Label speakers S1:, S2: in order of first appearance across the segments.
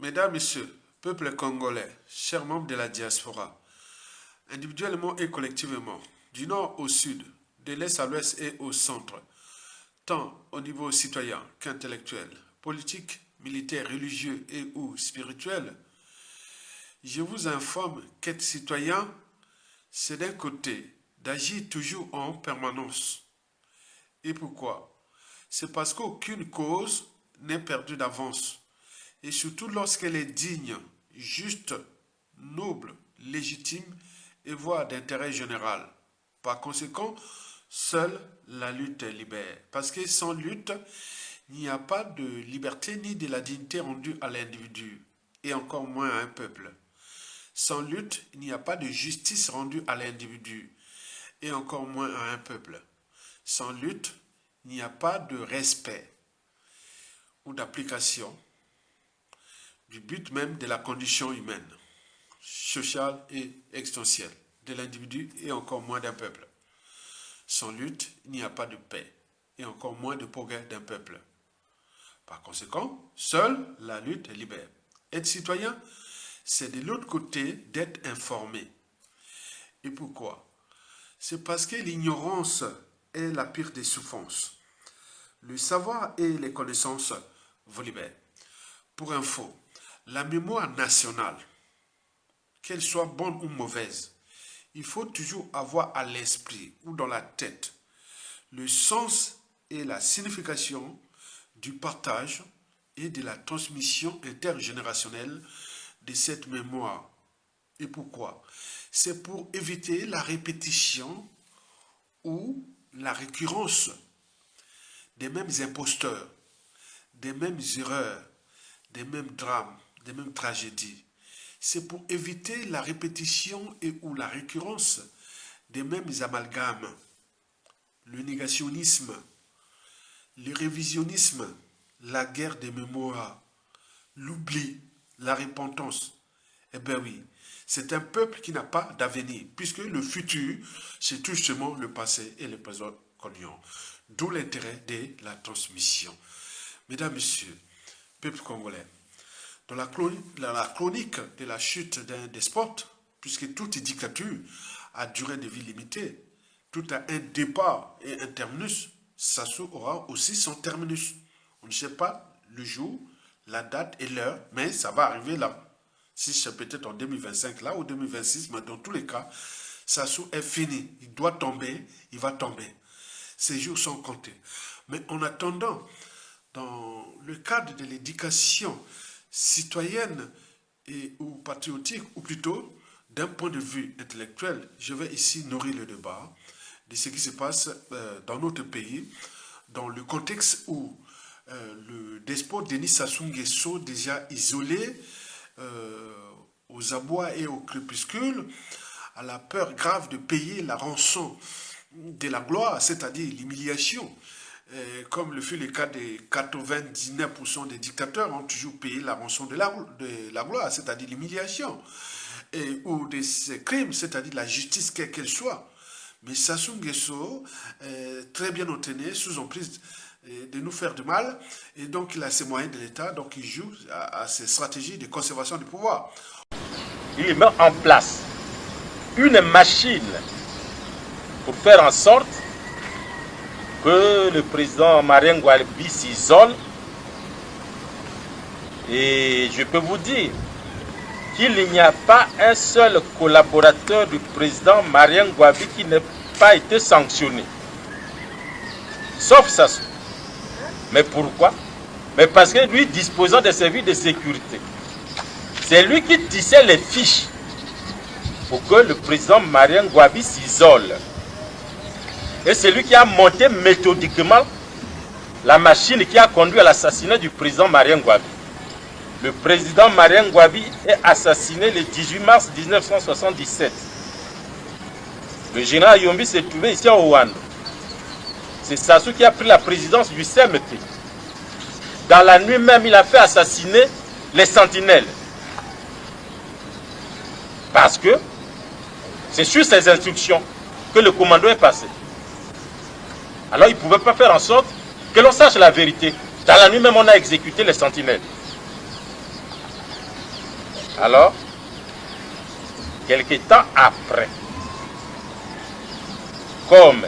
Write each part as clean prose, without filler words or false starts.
S1: Mesdames, Messieurs, peuple congolais, chers membres de la diaspora, individuellement et collectivement, du nord au sud, de l'est à l'ouest et au centre, tant au niveau citoyen qu'intellectuel, politique, militaire, religieux et ou spirituel, je vous informe qu'être citoyen, c'est d'un côté d'agir toujours en permanence. Et pourquoi? C'est parce qu'aucune cause n'est perdue d'avance. Et surtout lorsqu'elle est digne, juste, noble, légitime et voire d'intérêt général. Par conséquent, seule la lutte libère. Parce que sans lutte, il n'y a pas de liberté ni de la dignité rendue à l'individu, et encore moins à un peuple. Sans lutte, il n'y a pas de justice rendue à l'individu, et encore moins à un peuple. Sans lutte, il n'y a pas de respect ou d'application du but même de la condition humaine, sociale et existentielle de l'individu et encore moins d'un peuple. Sans lutte, il n'y a pas de paix et encore moins de progrès d'un peuple. Par conséquent, seule la lutte libère. Être citoyen, c'est de l'autre côté d'être informé. Et pourquoi? C'est parce que l'ignorance est la pire des souffrances. Le savoir et les connaissances vous libèrent. Pour info, la mémoire nationale, qu'elle soit bonne ou mauvaise, il faut toujours avoir à l'esprit ou dans la tête le sens et la signification du partage et de la transmission intergénérationnelle de cette mémoire. Et pourquoi? C'est pour éviter la répétition ou la récurrence des mêmes imposteurs, des mêmes erreurs, des mêmes drames, des mêmes tragédies. C'est pour éviter la répétition et ou la récurrence des mêmes amalgames. Le négationnisme, le révisionnisme, la guerre des mémoires, l'oubli, la repentance. Eh bien oui, c'est un peuple qui n'a pas d'avenir, puisque le futur, c'est tout justement le passé et le présent cognant. D'où l'intérêt de la transmission. Mesdames, Messieurs, peuple congolais, dans la chronique de la chute d'un despote, puisque toute dictature a durée de vie limitée, tout a un départ et un terminus, Sassou aura aussi son terminus. On ne sait pas le jour, la date et l'heure, mais ça va arriver là. Si c'est peut-être en 2025 là ou 2026, mais dans tous les cas, Sassou est fini. Il doit tomber, il va tomber. Ces jours sont comptés. Mais en attendant, dans le cadre de l'éducation citoyenne et ou patriotique, ou plutôt d'un point de vue intellectuel, je vais ici nourrir le débat de ce qui se passe dans notre pays, dans le contexte où le despote Denis Sassou Nguesso, déjà isolé aux abois et au crépuscule, a la peur grave de payer la rançon de la gloire, c'est-à-dire l'humiliation. Comme le fut le cas des 99% des dictateurs, ont toujours payé la rançon de la gloire, c'est-à-dire l'humiliation, ou de ces crimes, c'est-à-dire la justice quelle qu'elle soit. Mais Sassou Nguesso, très bien entraîné, sous emprise de nous faire du mal, et donc il a ses moyens de l'État, donc il joue à ses stratégies de conservation du pouvoir.
S2: Il met en place une machine pour faire en sorte que le président Marien Ngouabi s'isole. Et je peux vous dire qu'il n'y a pas un seul collaborateur du président Marien Ngouabi qui n'ait pas été sanctionné. Sauf Sassou. Mais pourquoi? Mais parce que lui, disposant des services de sécurité, c'est lui qui tissait les fiches pour que le président Marien Ngouabi s'isole. Et c'est lui qui a monté méthodiquement la machine qui a conduit à l'assassinat du président Marien Ngouabi. Le président Marien Ngouabi est assassiné le 18 mars 1977. Le général Yombi s'est trouvé ici à Ouando. C'est Sassou qui a pris la présidence du CMP. Dans la nuit même, il a fait assassiner les sentinelles. Parce que c'est sur ses instructions que le commando est passé. Alors il ne pouvait pas faire en sorte que l'on sache la vérité. Dans la nuit même, on a exécuté les sentinelles. Alors, quelque temps après, comme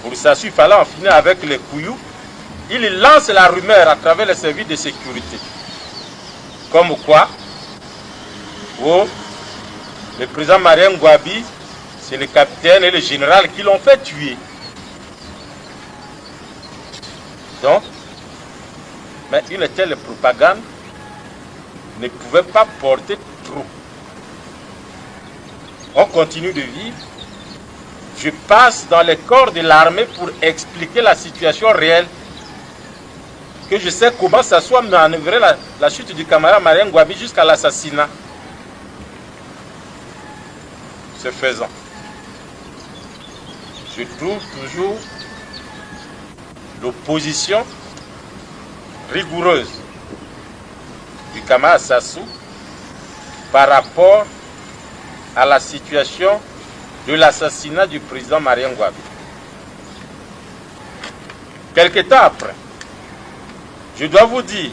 S2: pour Sassou, il fallait en finir avec les couillous, il lance la rumeur à travers les services de sécurité. Comme quoi, le président Marien Ngouabi, c'est le capitaine et le général qui l'ont fait tuer. Donc, mais une telle propagande ne pouvait pas porter trop. On continue de vivre. Je passe dans les corps de l'armée pour expliquer la situation réelle. Que je sais comment ça soit manœuvré la chute du camarade Marien Ngouabi jusqu'à l'assassinat. Ce faisant, je trouve toujours l'opposition rigoureuse du camarade Sassou par rapport à la situation de l'assassinat du président Marien Ngouabi. Quelque temps après, je dois vous dire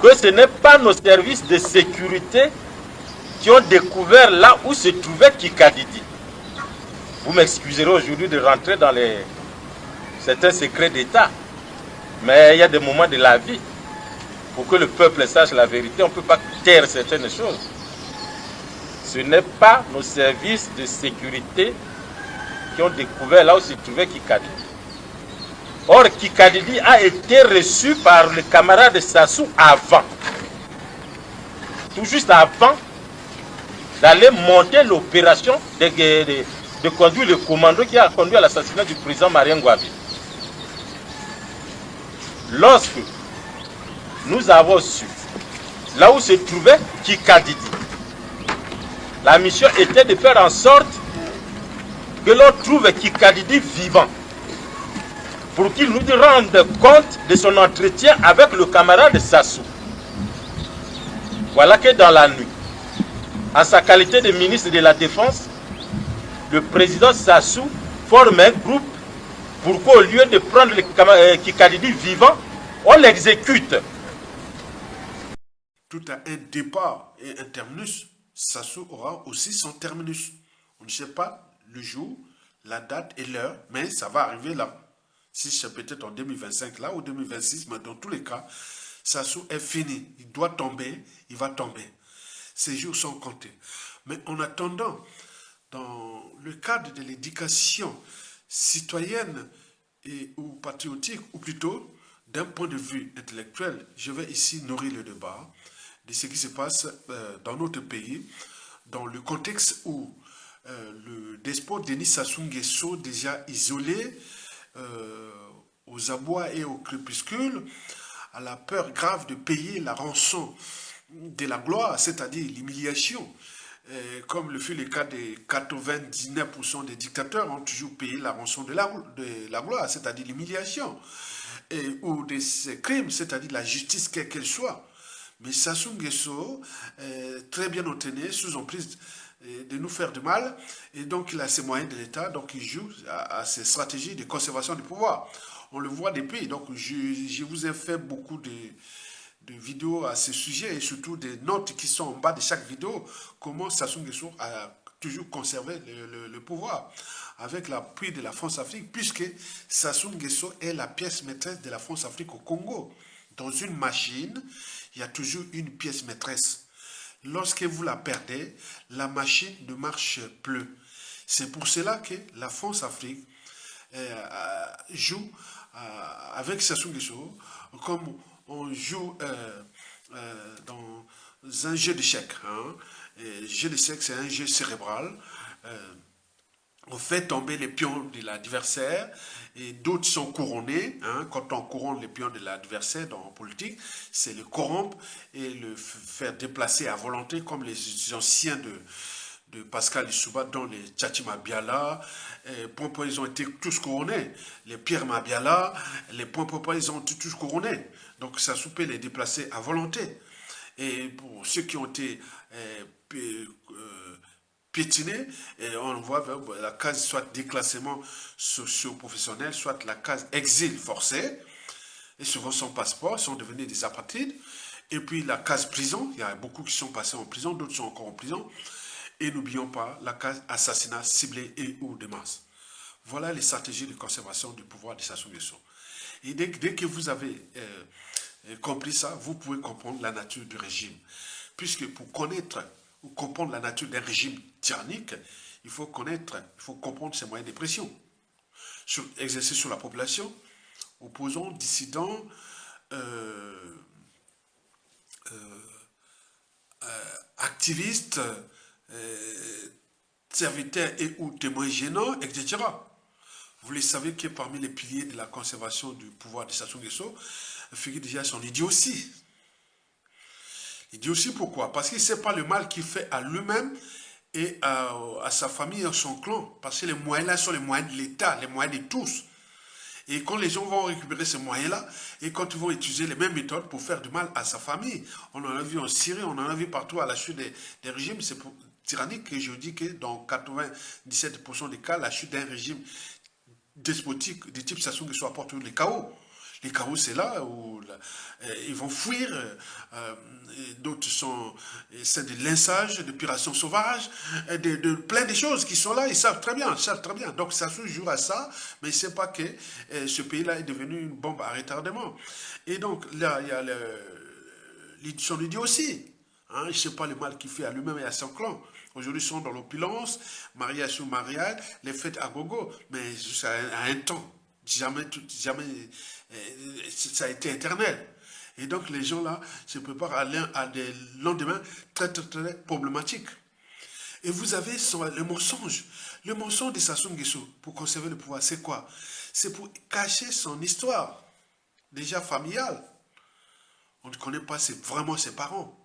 S2: que ce n'est pas nos services de sécurité qui ont découvert là où se trouvait Kikadidi. Vous m'excuserez aujourd'hui de rentrer dans certains secrets d'État, mais il y a des moments de la vie, pour que le peuple sache la vérité, on ne peut pas taire certaines choses. Ce n'est pas nos services de sécurité qui ont découvert là où se trouvait Kikadidi. Or, Kikadidi a été reçu par le camarade Sassou avant, tout juste avant d'aller monter l'opération de conduire le commando qui a conduit à l'assassinat du président Marien Ngouabi. Lorsque nous avons su là où se trouvait Kikadidi, la mission était de faire en sorte que l'on trouve Kikadidi vivant pour qu'il nous rende compte de son entretien avec le camarade Sassou. Voilà que dans la nuit, en sa qualité de ministre de la Défense, le président Sassou forme un groupe pour qu'au lieu de prendre le Kikadidi vivant, on l'exécute.
S1: Tout a un départ et un terminus. Sassou aura aussi son terminus. On ne sait pas le jour, la date et l'heure, mais ça va arriver là. Si c'est peut-être en 2025 là ou 2026, mais dans tous les cas, Sassou est fini. Il doit tomber, il va tomber. Ces jours sont comptés. Mais en attendant, dans le cadre de l'éducation citoyenne ou patriotique, ou plutôt d'un point de vue intellectuel, je vais ici nourrir le débat de ce qui se passe dans notre pays, dans le contexte où le despote Denis Sassou Nguesso, déjà isolé aux abois et au crépuscule, a la peur grave de payer la rançon de la gloire, c'est-à-dire l'humiliation. Comme le fut le cas des 99% des dictateurs, ont toujours payé la rançon de la gloire, c'est-à-dire l'humiliation, ou de ces crimes, c'est-à-dire la justice quelle qu'elle soit. Mais Sassou Nguesso, très bien entraîné, sous emprise de nous faire du mal, et donc il a ses moyens de l'État, donc il joue à ses stratégies de conservation du pouvoir. On le voit depuis, donc je vous ai fait beaucoup de vidéos à ce sujet, et surtout des notes qui sont en bas de chaque vidéo, comment Sassou Nguesso a toujours conservé le pouvoir, avec l'appui de la France-Afrique, puisque Sassou Nguesso est la pièce maîtresse de la France-Afrique au Congo. Dans une machine, il y a toujours une pièce maîtresse. Lorsque vous la perdez, la machine ne marche plus. C'est pour cela que la France-Afrique joue avec Sassou Nguesso comme on joue dans un jeu d'échecs. Jeu d'échecs, c'est un jeu cérébral. On fait tomber les pions de l'adversaire et d'autres sont couronnés. Quand on couronne les pions de l'adversaire en politique, c'est le corrompre et le faire déplacer à volonté, comme les anciens de Pascal Lissouba, dont les Tchatchi Mabiala, Pompo, ils ont été tous couronnés. Les Pierre Mabiala, les Pompo, ils ont été tous couronnés. Donc ça peut les déplacer à volonté. Et pour ceux qui ont été piétinés, et on voit la case soit déclassement socio-professionnel, soit la case exil forcé, et souvent sans passeport, sont devenus des apatrides. Et puis la case prison, il y a beaucoup qui sont passés en prison, d'autres sont encore en prison. Et n'oublions pas la case assassinat ciblé et ou de masse. Voilà les stratégies de conservation du pouvoir de Sassou Nguesso. Et dès que vous avez compris ça, vous pouvez comprendre la nature du régime. Puisque pour connaître ou comprendre la nature d'un régime tyrannique, il faut comprendre ses moyens de pression. Exercer sur la population, opposants, dissidents, activistes, serviteurs et ou témoins gênants, etc. Vous le savez que parmi les piliers de la conservation du pouvoir de Sassou Nguesso figure déjà son idiotie. Idiotie pourquoi? Parce qu'il ne sait pas le mal qu'il fait à lui-même et à sa famille et à son clan. Parce que les moyens là sont les moyens de l'État, les moyens de tous. Et quand les gens vont récupérer ces moyens-là, et quand ils vont utiliser les mêmes méthodes pour faire du mal à sa famille, on en a vu en Syrie, on en a vu partout à la chute des régimes, c'est tyrannique que je dis que dans 97% des cas, la chute d'un régime despotique de type Sassou Nguesso apporte les chaos. Les chaos, c'est là où ils vont fuir. D'autres sont de lynchage, de pirations sauvages, de plein de choses qui sont là. Ils savent très bien, Donc Sassou joue à ça, mais il ne sait pas que ce pays-là est devenu une bombe à retardement. Et donc là, il y a son idée aussi. Hein, il ne sait pas le mal qu'il fait à lui-même et à son clan. Aujourd'hui, ils sont dans l'opulence, mariage sur mariage, les fêtes à gogo, mais jusqu'à un temps. Jamais, ça a été éternel. Et donc, les gens là se préparent à des lendemains très, très, très problématiques. Et vous avez le mensonge. Le mensonge de Sassou Nguesso pour conserver le pouvoir, c'est quoi? C'est pour cacher son histoire, déjà familiale. On ne connaît pas vraiment ses parents.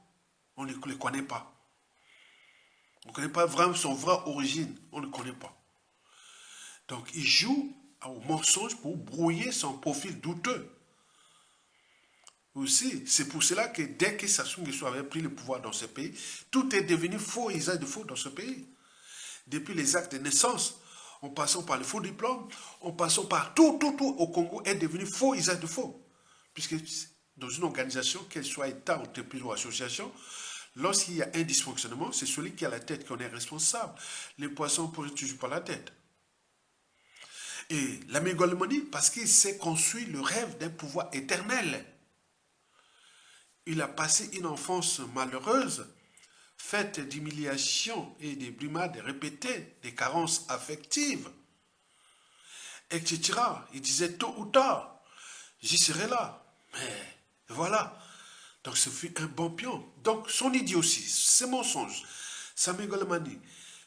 S1: On ne les connaît pas. On ne connaît pas vraiment son vraie origine. On ne connaît pas. Donc, il joue au mensonge pour brouiller son profil douteux. Aussi, c'est pour cela que dès que Sassou Nguesso avait pris le pouvoir dans ce pays, tout est devenu faux et usage de faux dans ce pays. Depuis les actes de naissance, en passant par les faux diplômes, en passant par tout au Congo est devenu faux, usage de faux. Puisque dans une organisation, qu'elle soit État, entreprise ou association, lorsqu'il y a un dysfonctionnement, c'est celui qui a la tête qui en est responsable. Les poissons ne pourraient toujours pas la tête. Et la mégalomanie, parce qu'il s'est construit le rêve d'un pouvoir éternel. Il a passé une enfance malheureuse, faite d'humiliations et de brimades répétées, des carences affectives, etc. Il disait tôt ou tard, j'y serai là. Mais voilà. Donc ce fut un bon pion. Donc son idiotie, ses mensonges, sa mégalomanie,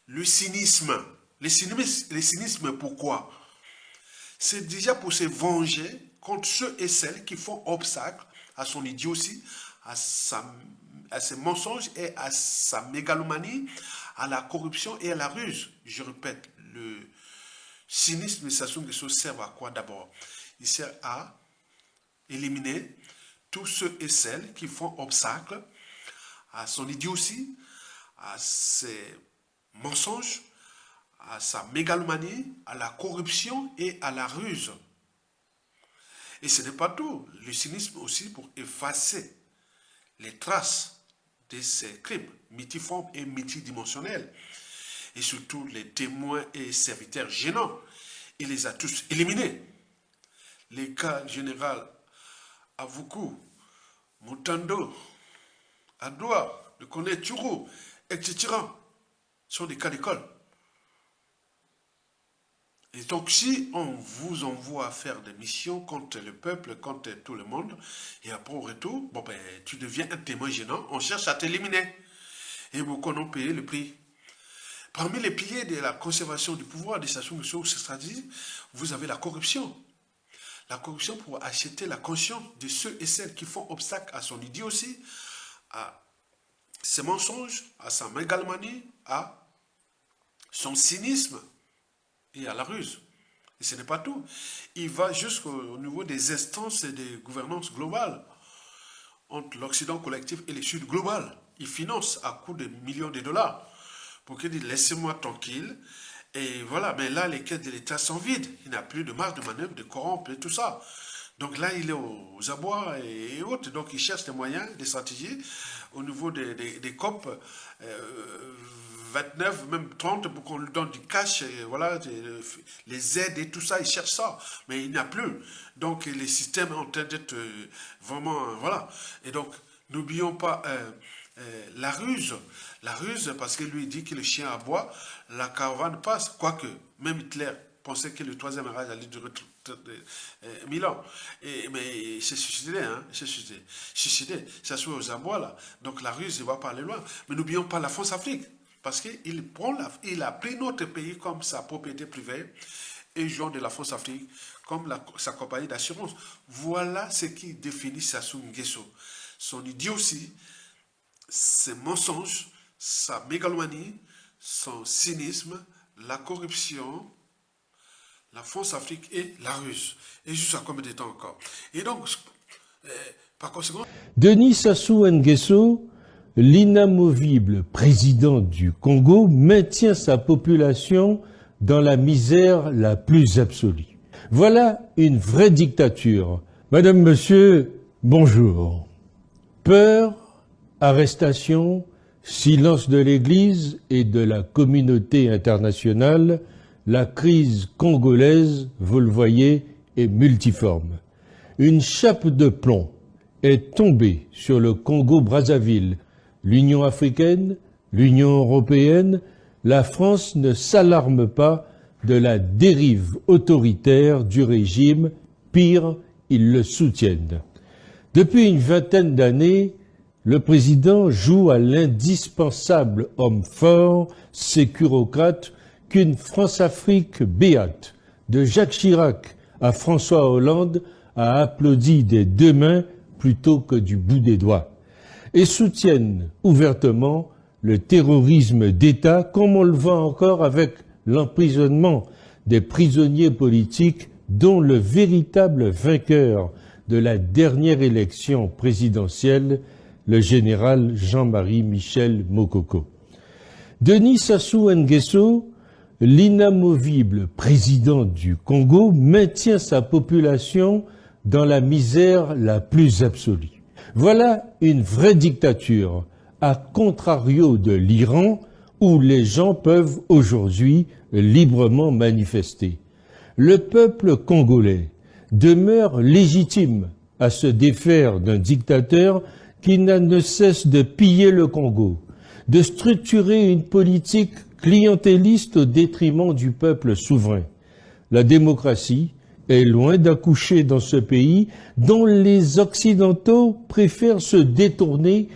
S1: le cynisme. Le cynisme pourquoi? C'est déjà pour se venger contre ceux et celles qui font obstacle à son idiotie, à ses mensonges et à sa mégalomanie, à la corruption et à la ruse. Je répète, le cynisme de Sassou Nguesso sert à quoi d'abord? Il sert à éliminer tous ceux et celles qui font obstacle à son idiotie, à ses mensonges, à sa mégalomanie, à la corruption et à la ruse. Et ce n'est pas tout. Le cynisme aussi pour effacer les traces de ces crimes multiformes et multidimensionnels. Et surtout les témoins et serviteurs gênants. Il les a tous éliminés. Les cas général Avoukou, Moutando, Adoua, le Koné Tchourou, etc. sont des cas d'école. Et donc, si on vous envoie faire des missions contre le peuple, contre tout le monde, et après au retour, bon ben, tu deviens un témoin gênant, on cherche à t'éliminer. Et beaucoup ont payé le prix. Parmi les piliers de la conservation du pouvoir de Sassou Nguesso, cette stratégie, vous avez la corruption. La corruption pour acheter la conscience de ceux et celles qui font obstacle à son idiotie, à ses mensonges, à sa mégalomanie, à son cynisme et à la ruse. Et ce n'est pas tout. Il va jusqu'au niveau des instances et des gouvernances globales entre l'Occident collectif et le Sud global. Il finance à coût de millions de dollars pour qu'il dise laissez-moi tranquille. Et voilà, mais là, les caisses de l'État sont vides. Il n'y a plus de marge de manœuvre, de corrompre et tout ça. Donc là, il est aux abois et autres. Donc il cherche des moyens, des stratégies au niveau des COP 29, même 30, pour qu'on lui donne du cash, et voilà, les aides et tout ça, il cherche ça. Mais il n'y a plus. Donc les systèmes sont en train d'être vraiment, voilà. Et donc, n'oublions pas la ruse. La ruse, parce que lui dit que le chien aboie, la caravane passe. Quoique, même Hitler pensait que le troisième Reich allait durer 1000 ans. Mais c'est suicidé, hein, c'est suicidé. Ça se fait aux abois, là. Donc la ruse, il va pas aller loin. Mais n'oublions pas la France-Afrique. Parce qu'il il a pris notre pays comme sa propriété privée et jouant de la France-Afrique comme sa compagnie d'assurance. Voilà ce qui définit Sassou Nguesso. Son idiotie, ses mensonges, sa mégalomanie, son cynisme, la corruption, la France-Afrique et la ruse. Et jusqu'à combien de temps encore? Et donc, par conséquent...
S3: Denis Sassou Nguesso, l'inamovible président du Congo, maintient sa population dans la misère la plus absolue. Voilà une vraie dictature. Madame, Monsieur, bonjour. Peur, arrestation, silence de l'Église et de la communauté internationale, la crise congolaise, vous le voyez, est multiforme. Une chape de plomb est tombée sur le Congo-Brazzaville. L'Union africaine, l'Union européenne, la France ne s'alarme pas de la dérive autoritaire du régime. Pire, ils le soutiennent. Depuis une vingtaine d'années, le président joue à l'indispensable homme fort, sécurocrate, qu'une France-Afrique béate, de Jacques Chirac à François Hollande, a applaudi des deux mains plutôt que du bout des doigts, et soutiennent ouvertement le terrorisme d'État, comme on le voit encore avec l'emprisonnement des prisonniers politiques dont le véritable vainqueur de la dernière élection présidentielle, le général Jean-Marie Michel Mokoko. Denis Sassou Nguesso, l'inamovible président du Congo, maintient sa population dans la misère la plus absolue. Voilà une vraie dictature, à contrario de l'Iran, où les gens peuvent aujourd'hui librement manifester. Le peuple congolais demeure légitime à se défaire d'un dictateur qui n'a de cesse de piller le Congo, de structurer une politique clientéliste au détriment du peuple souverain. La démocratie est loin d'accoucher dans ce pays dont les Occidentaux préfèrent se détourner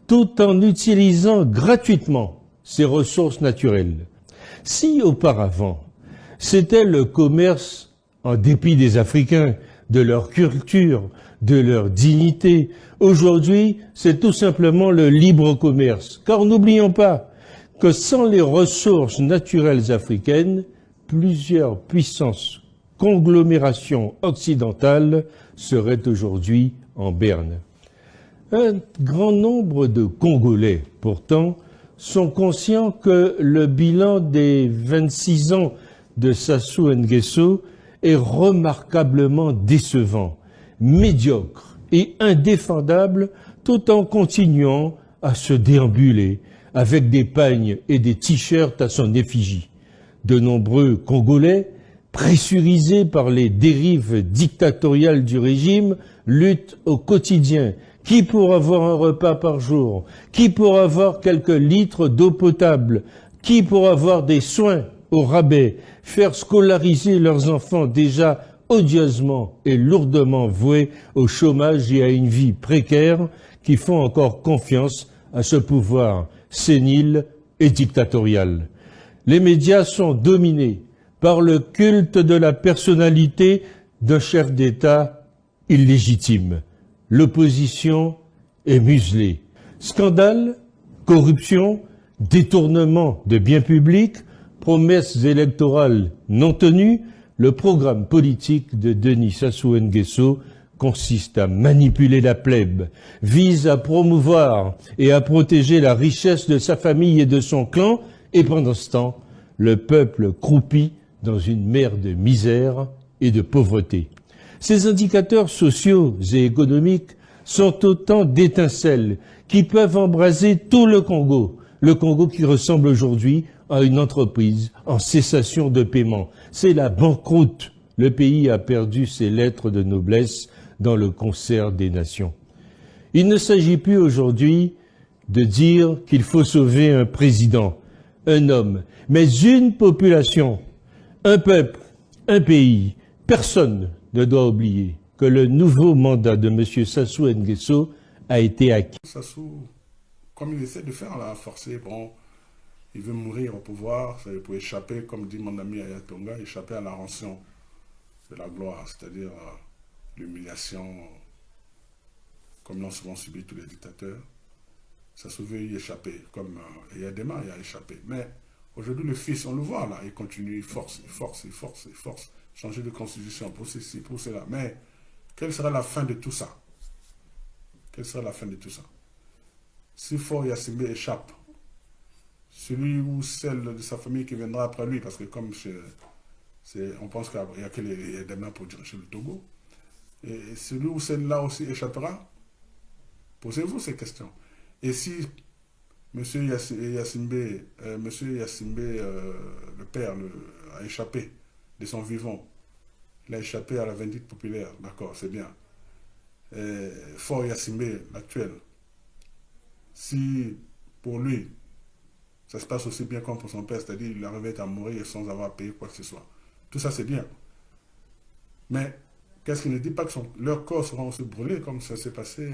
S3: tout en utilisant gratuitement ses ressources naturelles. Si auparavant, c'était le commerce, en dépit des Africains, de leur culture, de leur dignité, aujourd'hui, c'est tout simplement le libre commerce. Car n'oublions pas que sans les ressources naturelles africaines, plusieurs puissances, conglomérations occidentales seraient aujourd'hui en berne. Un grand nombre de Congolais, pourtant, sont conscients que le bilan des 26 ans de Sassou Nguesso est remarquablement décevant, médiocre et indéfendable, tout en continuant à se déambuler avec des pagnes et des t-shirts à son effigie. De nombreux Congolais, pressurisés par les dérives dictatoriales du régime, luttent au quotidien. Qui pour avoir un repas par jour? Qui pour avoir quelques litres d'eau potable? Qui pour avoir des soins au rabais? Faire scolariser leurs enfants déjà odieusement et lourdement voués au chômage et à une vie précaire, qui font encore confiance à ce pouvoir sénile et dictatorial. Les médias sont dominés par le culte de la personnalité d'un chef d'État illégitime. L'opposition est muselée. Scandale, corruption, détournement de biens publics, promesses électorales non tenues, le programme politique de Denis Sassou Nguesso consiste à manipuler la plèbe, vise à promouvoir et à protéger la richesse de sa famille et de son clan, et pendant ce temps, le peuple croupit dans une mer de misère et de pauvreté. Ces indicateurs sociaux et économiques sont autant d'étincelles qui peuvent embraser tout le Congo qui ressemble aujourd'hui à une entreprise en cessation de paiement. C'est la banqueroute. Le pays a perdu ses lettres de noblesse dans le concert des nations. Il ne s'agit plus aujourd'hui de dire qu'il faut sauver un président, un homme, mais une population, un peuple, un pays. Personne ne doit oublier que le nouveau mandat de M. Sassou Nguesso a été acquis.
S4: Sassou, comme il essaie de faire là, forcer, bon, il veut mourir au pouvoir, c'est pour échapper, comme dit mon ami Ayatonga, échapper à la rançon de la gloire, c'est-à-dire l'humiliation, comme l'ont souvent subi tous les dictateurs. Sassou veut y échapper, comme Eyadema y a échappé. Mais aujourd'hui, le fils, on le voit là, il continue, il force. Changer de constitution pour ceci, pour cela. Mais quelle sera la fin de tout ça? Quelle sera la fin de tout ça? Si Faure Gnassingbé échappe, celui ou celle de sa famille qui viendra après lui, parce que comme on pense qu'il n'y a que les Eyadema pour diriger le Togo, et celui ou celle-là aussi échappera, posez-vous ces questions. Et si M. Gnassingbé, le père, a échappé de son vivant, il a échappé à la vindicte populaire, d'accord, c'est bien. Faure Gnassingbé, l'actuel, si pour lui, ça se passe aussi bien comme pour son père, c'est-à-dire qu'il arrivait à mourir sans avoir payé quoi que ce soit. Tout ça, c'est bien. Mais qu'est-ce qu'il ne dit pas que leurs corps seront aussi brûlés, comme ça s'est passé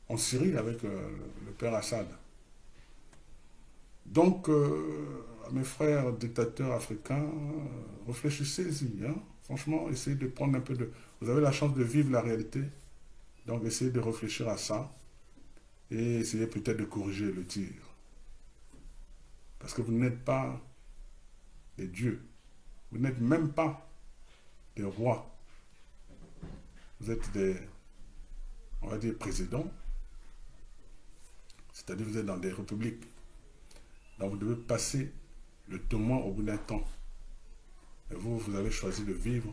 S4: en Syrie avec le père Assad. Donc, à mes frères dictateurs africains, réfléchissez-y. Hein. Franchement, essayez de prendre un peu de... Vous avez la chance de vivre la réalité. Donc, essayez de réfléchir à ça. Et essayez peut-être de corriger le tir. Parce que vous n'êtes pas des dieux. Vous n'êtes même pas des rois. Vous êtes des, on va dire, présidents. C'est-à-dire que vous êtes dans des républiques. Donc vous devez passer le témoin au bout d'un temps. Et vous, vous avez choisi de vivre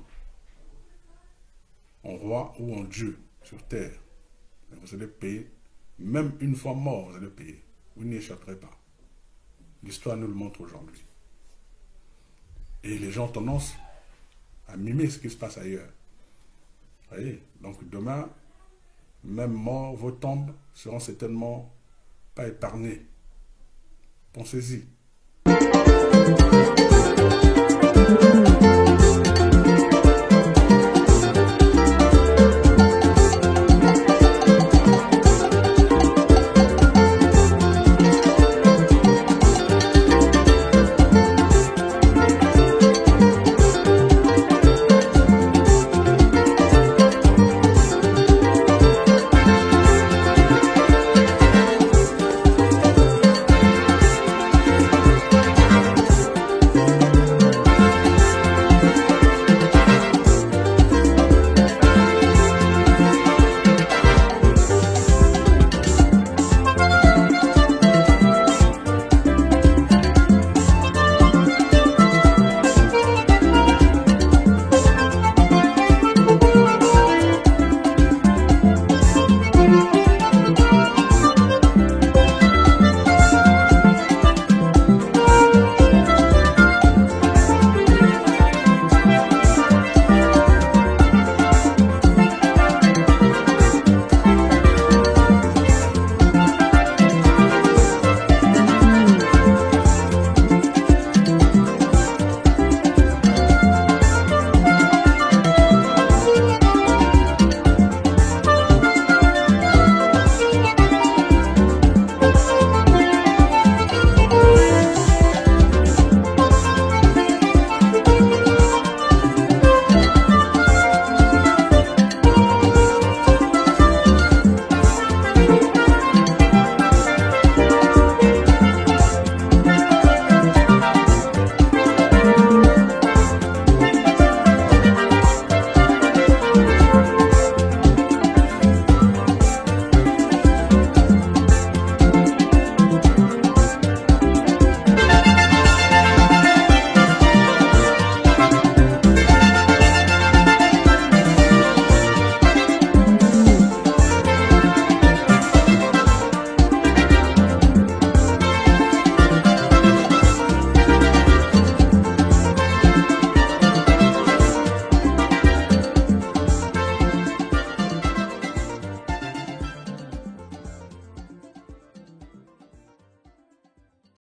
S4: en roi ou en Dieu sur terre. Et vous allez payer, même une fois mort, vous allez payer. Vous n'y échapperez pas. L'histoire nous le montre aujourd'hui. Et les gens ont tendance à mimer ce qui se passe ailleurs. Vous voyez? Donc demain, même mort, vos tombes seront certainement pas épargnées. Pensez-y.